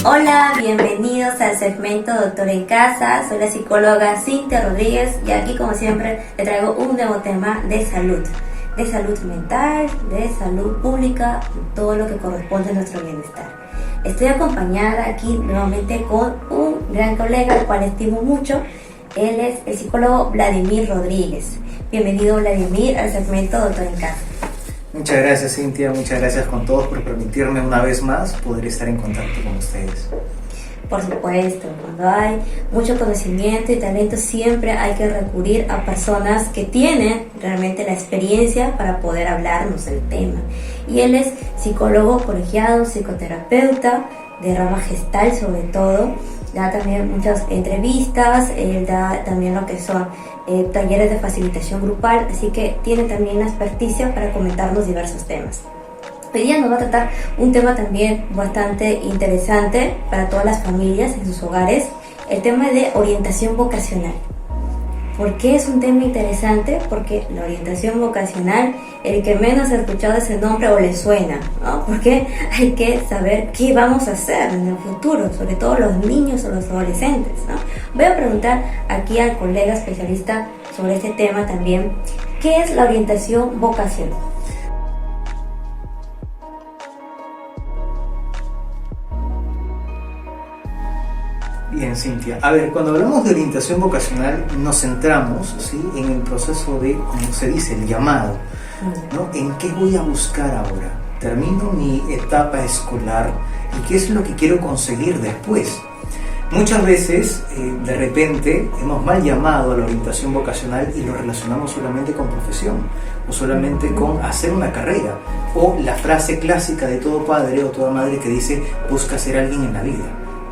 Hola, bienvenidos al segmento Doctor en Casa. Soy la psicóloga Cintia Rodríguez y aquí, como siempre, le traigo un nuevo tema de salud mental, de salud pública, todo lo que corresponde a nuestro bienestar. Estoy acompañada aquí nuevamente con un gran colega, al cual estimo mucho. Él es el psicólogo Vladimir Rodríguez. Bienvenido, Vladimir, al segmento Doctor en Casa. Muchas gracias, Cintia, muchas gracias con todos por permitirme una vez más poder estar en contacto con ustedes. Por supuesto, cuando hay mucho conocimiento y talento siempre hay que recurrir a personas que tienen realmente la experiencia para poder hablarnos del tema. Y él es psicólogo colegiado, psicoterapeuta, de rama gestal sobre todo, da también muchas entrevistas, él da también lo que son talleres de facilitación grupal, así que tiene también la experticia para comentarnos diversos temas. Hoy día nos va a tratar un tema también bastante interesante para todas las familias en sus hogares, el tema de orientación vocacional. ¿Por qué es un tema interesante? Porque la orientación vocacional, el que menos ha escuchado ese nombre o le suena, ¿no? Porque hay que saber qué vamos a hacer en el futuro, sobre todo los niños o los adolescentes, ¿no? Voy a preguntar aquí al colega especialista sobre este tema también, ¿qué es la orientación vocacional? Bien, Cintia. A ver, cuando hablamos de orientación vocacional nos centramos, ¿sí?, en el proceso de, como se dice, el llamado, ¿no? ¿En qué voy a buscar ahora? Termino mi etapa escolar y qué es lo que quiero conseguir después. Muchas veces, de repente, hemos mal llamado a la orientación vocacional y lo relacionamos solamente con profesión o solamente con hacer una carrera o la frase clásica de todo padre o toda madre que dice busca ser alguien en la vida,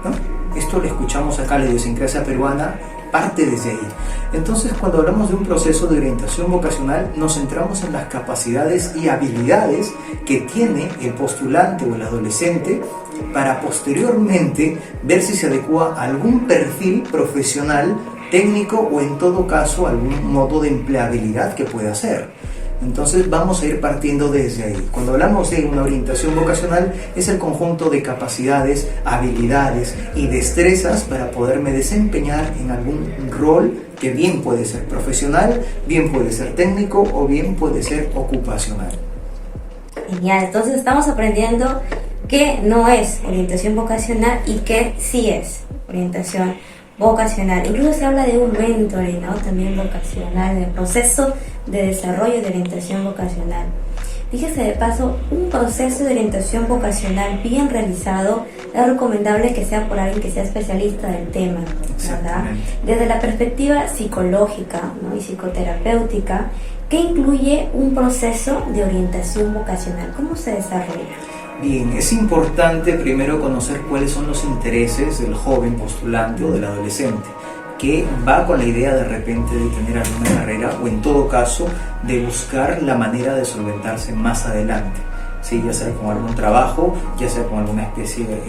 ¿no? Esto lo escuchamos acá, la idiosincrasia peruana parte desde ahí. Entonces, cuando hablamos de un proceso de orientación vocacional, nos centramos en las capacidades y habilidades que tiene el postulante o el adolescente para posteriormente ver si se adecua a algún perfil profesional, técnico o en todo caso algún modo de empleabilidad que pueda hacer. Entonces vamos a ir partiendo desde ahí. Cuando hablamos de una orientación vocacional es el conjunto de capacidades, habilidades y destrezas para poderme desempeñar en algún rol que bien puede ser profesional, bien puede ser técnico o bien puede ser ocupacional. Genial, entonces estamos aprendiendo qué no es orientación vocacional y qué sí es orientación vocacional. Incluso se habla de un mentoring, ¿no? También vocacional, el proceso de desarrollo de orientación vocacional. Fíjese de paso, un proceso de orientación vocacional bien realizado es recomendable que sea por alguien que sea especialista del tema, ¿verdad? Desde la perspectiva psicológica, ¿no?, y psicoterapéutica, ¿qué incluye un proceso de orientación vocacional? ¿Cómo se desarrolla? Bien, es importante primero conocer cuáles son los intereses del joven postulante o del adolescente, que va con la idea de repente de tener alguna carrera o en todo caso de buscar la manera de solventarse más adelante, ¿sí?, ya sea con algún trabajo, ya sea con alguna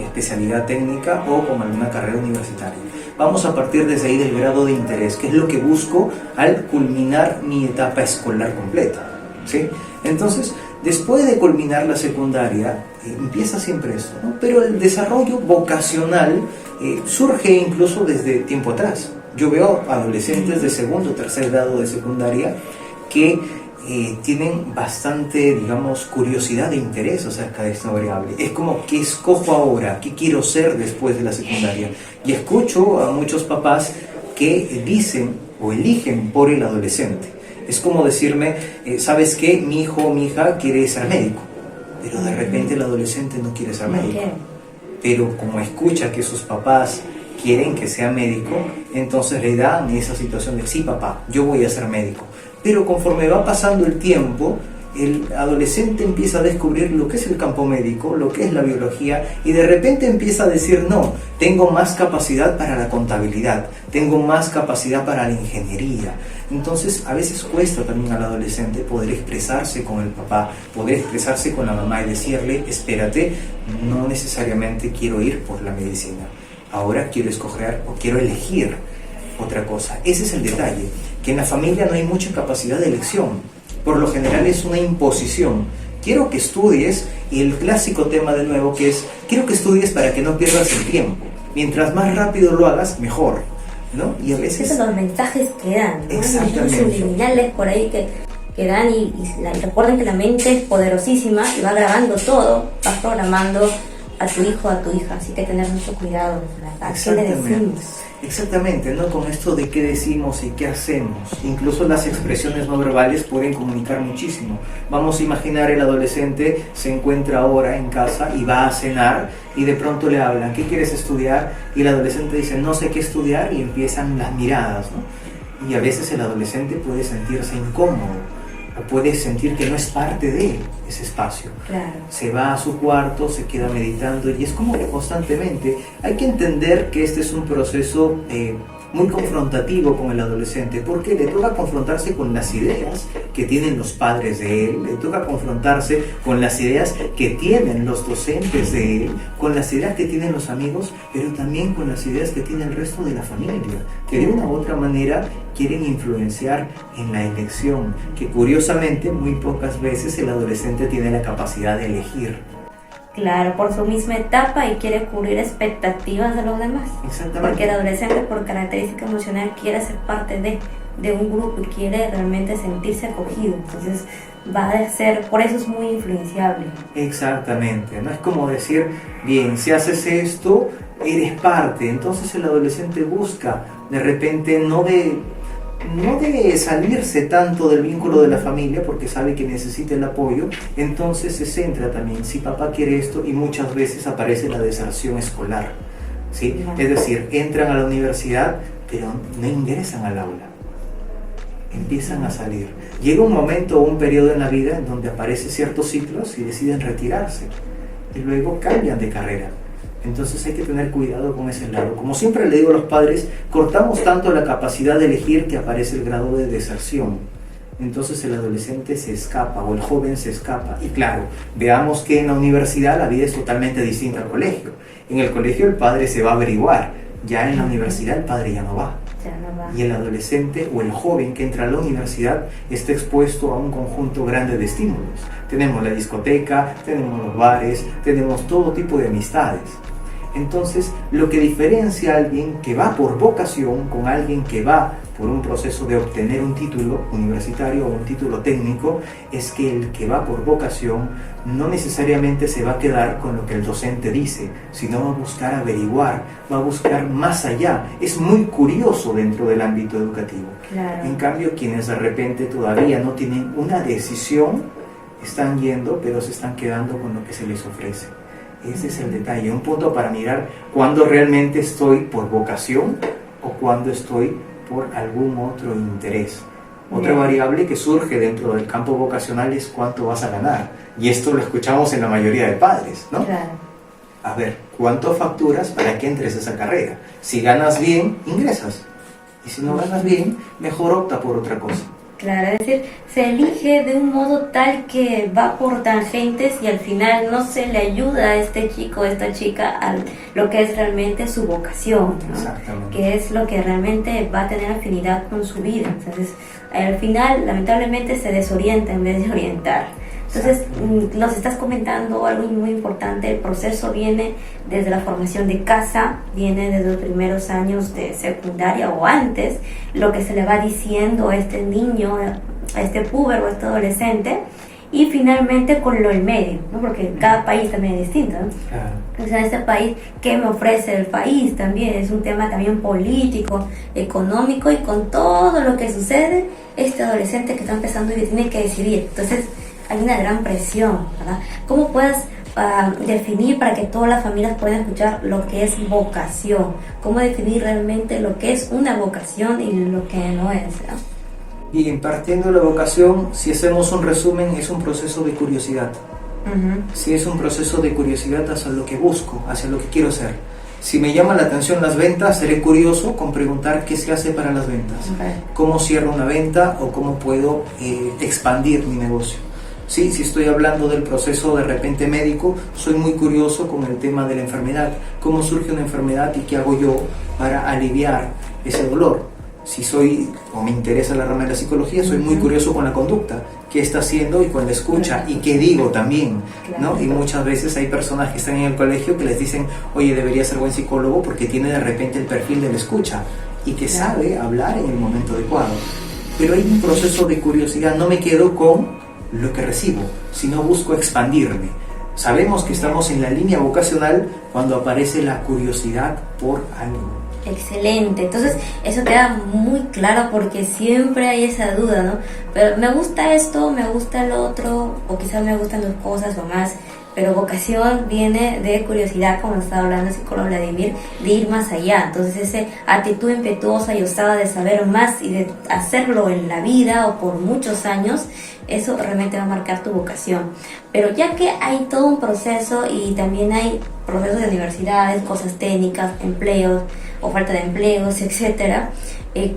especialidad técnica o con alguna carrera universitaria. Vamos a partir desde ahí del grado de interés, que es lo que busco al culminar mi etapa escolar completa, ¿sí? Entonces, después de culminar la secundaria, empieza siempre esto, ¿no? Pero el desarrollo vocacional surge incluso desde tiempo atrás. Yo veo adolescentes de segundo o tercer grado de secundaria que tienen bastante, digamos, curiosidad e interés acerca de esta variable. Es como, ¿qué escojo ahora? ¿Qué quiero ser después de la secundaria? Y escucho a muchos papás que dicen o eligen por el adolescente. Es como decirme, ¿sabes qué? Mi hijo o mi hija quiere ser médico, pero de repente el adolescente no quiere ser médico. Pero como escucha que sus papás quieren que sea médico, entonces le dan esa situación de, sí papá, yo voy a ser médico. Pero conforme va pasando el tiempo, el adolescente empieza a descubrir lo que es el campo médico, lo que es la biología, y de repente empieza a decir, no, tengo más capacidad para la contabilidad, tengo más capacidad para la ingeniería. Entonces a veces cuesta también al adolescente poder expresarse con el papá, poder expresarse con la mamá y decirle, espérate, no necesariamente quiero ir por la medicina, ahora quiero escoger o quiero elegir otra cosa. Ese es el detalle, que en la familia no hay mucha capacidad de elección. Por lo general es una imposición quiero que estudies, y el clásico tema de nuevo que es, quiero que estudies para que no pierdas el tiempo. Mientras más rápido lo hagas, mejor, ¿no? Y a veces... Esos son los mensajes que dan, ¿no? Exactamente. Los subliminales por ahí que dan y recuerden que la mente es poderosísima y va grabando todo, va programando a tu hijo, a tu hija, así que tener mucho cuidado, ¿verdad? ¿Qué le decimos? Exactamente, ¿no? Con esto de qué decimos y qué hacemos. Incluso las expresiones no verbales pueden comunicar muchísimo. Vamos a imaginar el adolescente se encuentra ahora en casa y va a cenar y de pronto le hablan, ¿qué quieres estudiar? Y el adolescente dice, no sé qué estudiar, y empiezan las miradas, ¿no? Y a veces el adolescente puede sentirse incómodo o puede sentir que no es parte de ese espacio. Claro. Se va a su cuarto, se queda meditando y es como que constantemente hay que entender que este es un proceso muy confrontativo con el adolescente, porque le toca confrontarse con las ideas que tienen los padres de él, le toca confrontarse con las ideas que tienen los docentes de él, con las ideas que tienen los amigos, pero también con las ideas que tiene el resto de la familia, que de una u otra manera quieren influenciar en la elección, que curiosamente muy pocas veces el adolescente tiene la capacidad de elegir. Claro, por su misma etapa y quiere cubrir expectativas de los demás. Exactamente. Porque el adolescente, por característica emocional, quiere ser parte de un grupo y quiere realmente sentirse acogido. Entonces va a ser, por eso es muy influenciable. Exactamente, no es como decir, bien, si haces esto, eres parte. Entonces el adolescente busca, de repente, no debe salirse tanto del vínculo de la familia porque sabe que necesita el apoyo, entonces se centra también, si papá quiere esto, y muchas veces aparece la deserción escolar, ¿sí? Es decir, entran a la universidad pero no ingresan al aula, empiezan a salir. Llega un momento o un periodo en la vida en donde aparecen ciertos ciclos y deciden retirarse y luego cambian de carrera. Entonces hay que tener cuidado con ese lado. Como siempre le digo a los padres, cortamos tanto la capacidad de elegir que aparece el grado de deserción. Entonces el adolescente se escapa o el joven se escapa. Y claro, veamos que en la universidad la vida es totalmente distinta al colegio. En el colegio el padre se va a averiguar, ya en la universidad el padre ya no va. Y el adolescente o el joven que entra a la universidad está expuesto a un conjunto grande de estímulos. Tenemos la discoteca, tenemos los bares, tenemos todo tipo de amistades. Entonces, lo que diferencia a alguien que va por vocación con alguien que va por un proceso de obtener un título universitario o un título técnico es que el que va por vocación no necesariamente se va a quedar con lo que el docente dice, sino va a buscar averiguar, va a buscar más allá. Es muy curioso dentro del ámbito educativo. Claro. En cambio, quienes de repente todavía no tienen una decisión, están yendo, pero se están quedando con lo que se les ofrece. Ese es el detalle, un punto para mirar cuándo realmente estoy por vocación o cuándo estoy por algún otro interés. Otra variable que surge dentro del campo vocacional es cuánto vas a ganar. Y esto lo escuchamos en la mayoría de padres, ¿no? Claro. A ver, ¿cuánto facturas para que entres a esa carrera? Si ganas bien, ingresas. Y si no ganas bien, mejor opta por otra cosa. Claro, es decir, se elige de un modo tal que va por tangentes y al final no se le ayuda a este chico o esta chica a lo que es realmente su vocación, ¿no? Exactamente. Que es lo que realmente va a tener afinidad con su vida. Entonces, al final, lamentablemente, se desorienta en vez de orientar. Entonces, nos estás comentando algo muy importante. El proceso viene desde la formación de casa, viene desde los primeros años de secundaria o antes, lo que se le va diciendo a este niño, a este puber o a este adolescente, y finalmente con lo en medio, ¿no? Porque cada país también es distinto, ¿no? Claro. O sea, este país, ¿qué me ofrece el país? También es un tema también político, económico, y con todo lo que sucede, este adolescente que está empezando y tiene que decidir. Entonces, hay una gran presión, ¿verdad? ¿Cómo puedes definir para que todas las familias puedan escuchar lo que es vocación? ¿Cómo definir realmente lo que es una vocación y lo que no es, ¿no? Bien, partiendo de la vocación, si hacemos un resumen, es un proceso de curiosidad. Si es un proceso de curiosidad hacia lo que busco, hacia lo que quiero ser. Si me llama la atención las ventas, seré curioso con preguntar qué se hace para las ventas. Cómo cierro una venta o cómo puedo expandir mi negocio. Sí, si estoy hablando del proceso de repente médico, soy muy curioso con el tema de la enfermedad. ¿Cómo surge una enfermedad y qué hago yo para aliviar ese dolor? si soy o me interesa la rama de la psicología, soy muy curioso con la conducta, qué está haciendo y con la escucha y qué digo también, ¿no? Y muchas veces hay personas que están en el colegio que les dicen, oye, debería ser buen psicólogo porque tiene de repente el perfil de la escucha y que sabe hablar en el momento adecuado. Pero hay un proceso de curiosidad, no me quedo con lo que recibo, sino busco expandirme. Sabemos que estamos en la línea vocacional cuando aparece la curiosidad por algo. Excelente, entonces eso queda muy claro porque siempre hay esa duda, ¿no? Pero me gusta esto, me gusta lo otro, o quizás me gustan dos cosas o más, pero vocación viene de curiosidad, como estaba hablando el psicólogo Vladimir, de ir más allá. Entonces esa actitud impetuosa y osada de saber más y de hacerlo en la vida o por muchos años, eso realmente va a marcar tu vocación. Pero ya que hay todo un proceso y también hay procesos de universidades, cosas técnicas, empleos o falta de empleos, etcétera,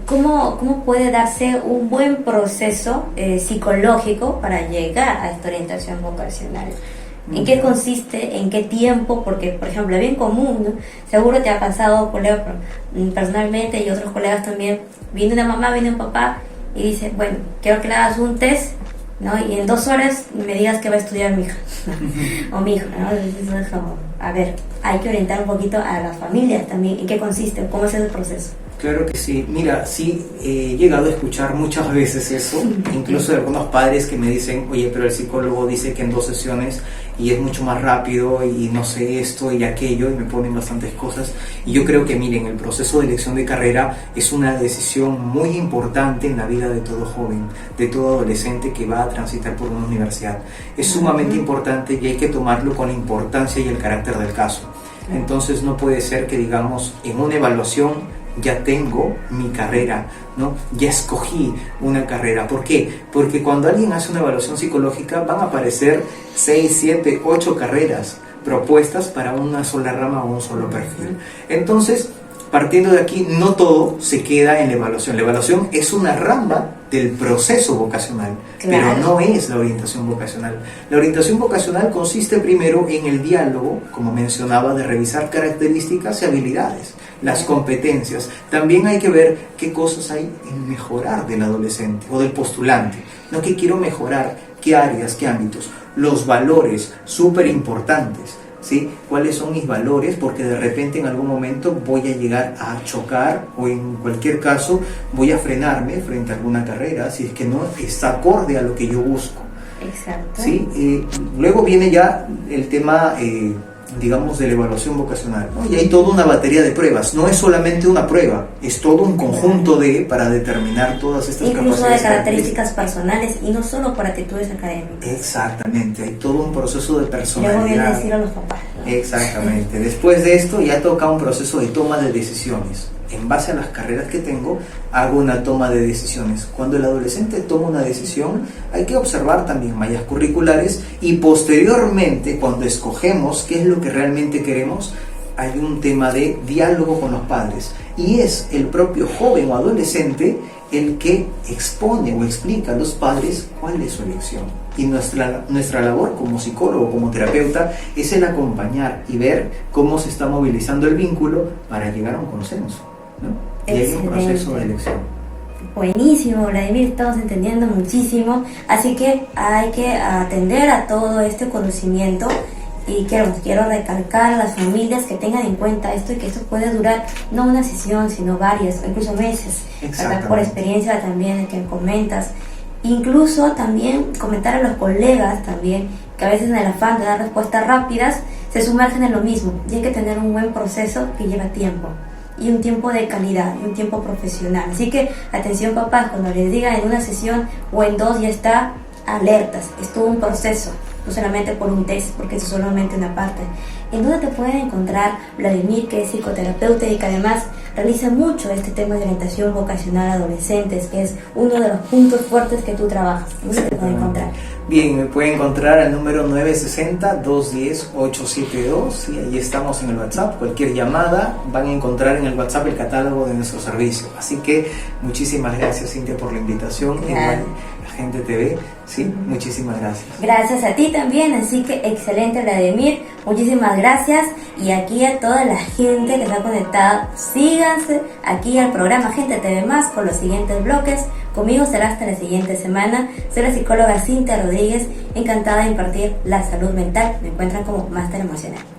¿cómo puede darse un buen proceso psicológico para llegar a esta orientación vocacional? ¿En qué consiste? ¿En qué tiempo? Porque, por ejemplo, es bien común, ¿no? Seguro te ha pasado, colega, personalmente y otros colegas también, viene una mamá, viene un papá y dice, bueno, quiero que le hagas un test, ¿no? Y en 2 horas me digas que va a estudiar mi hija o mi hijo, ¿no? Entonces es como, a ver, hay que orientar un poquito a las familias también, ¿en qué consiste? ¿Cómo es el proceso? Claro que sí. Mira, sí, he llegado a escuchar muchas veces eso, incluso de algunos padres que me dicen, oye, pero el psicólogo dice que en 2 sesiones y es mucho más rápido y no sé esto y aquello, y me ponen bastantes cosas. Y yo creo que, miren, el proceso de elección de carrera es una decisión muy importante en la vida de todo joven, de todo adolescente que va a transitar por una universidad. Es sumamente importante y hay que tomarlo con la importancia y el carácter del caso. Entonces no puede ser que, digamos, en una evaluación ya tengo mi carrera, ¿no? Ya escogí una carrera. ¿Por qué? Porque cuando alguien hace una evaluación psicológica van a aparecer 6, 7, 8 carreras propuestas para una sola rama o un solo perfil. Entonces, partiendo de aquí, no todo se queda en la evaluación. La evaluación es una rama del proceso vocacional, pero no es la orientación vocacional. La orientación vocacional consiste primero en el diálogo, como mencionaba, de revisar características y habilidades, las competencias. También hay que ver qué cosas hay en mejorar del adolescente o del postulante. No, que quiero mejorar, qué áreas, qué ámbitos, los valores, súper importantes. ¿Sí? ¿Cuáles son mis valores? Porque de repente en algún momento voy a llegar a chocar o en cualquier caso voy a frenarme frente a alguna carrera si es que no está acorde a lo que yo busco. Exacto. ¿Sí? Luego viene ya el tema, digamos, de la evaluación vocacional, ¿no? Y hay toda una batería de pruebas. No es solamente una prueba, es todo un conjunto para determinar todas estas incluso capacidades. De características personales y no solo por actitudes académicas. Exactamente, hay todo un proceso de personalidad. Luego viene a decir a los papás, ¿no? Exactamente. Después de esto ya toca un proceso de toma de decisiones. En base a las carreras que tengo, hago una toma de decisiones. Cuando el adolescente toma una decisión, hay que observar también mallas curriculares y posteriormente, cuando escogemos qué es lo que realmente queremos, hay un tema de diálogo con los padres. Y es el propio joven o adolescente el que expone o explica a los padres cuál es su elección. Y nuestra labor como psicólogo, como terapeuta, es el acompañar y ver cómo se está movilizando el vínculo para llegar a un consenso, ¿no? Y hay un proceso de elección. Buenísimo, Vladimir, estamos entendiendo muchísimo, así que hay que atender a todo este conocimiento y quiero recalcar a las familias que tengan en cuenta esto y que esto puede durar no una sesión, sino varias, incluso meses, ¿verdad? Por experiencia también que comentas. Incluso también comentar a los colegas también que a veces en el afán de dar respuestas rápidas se sumergen en lo mismo y hay que tener un buen proceso que lleva tiempo y un tiempo de calidad y un tiempo profesional. Así que atención papás, cuando les digan en una sesión o en 2 ya está, alertas, es todo un proceso, no solamente por un test, porque eso es solamente una parte. ¿En dónde te pueden encontrar Vladimir, que es psicoterapeuta y que además realiza mucho este tema de orientación vocacional a adolescentes, que es uno de los puntos fuertes que tú trabajas? ¿Dónde te pueden encontrar? Bien, me pueden encontrar al número 960-210-872 y ahí estamos en el WhatsApp. Cualquier llamada van a encontrar en el WhatsApp el catálogo de nuestro servicio. Así que muchísimas gracias, Cintia, por la invitación. Igual, la Gente TV. Sí, muchísimas gracias. Gracias a ti también, así que excelente, Vladimir, muchísimas gracias. Y aquí a toda la gente que está conectada, síganse aquí al programa Gente TV Más con los siguientes bloques. Conmigo será hasta la siguiente semana. Soy la psicóloga Cintia Rodríguez, encantada de impartir la salud mental. Me encuentran como Máster Emocional.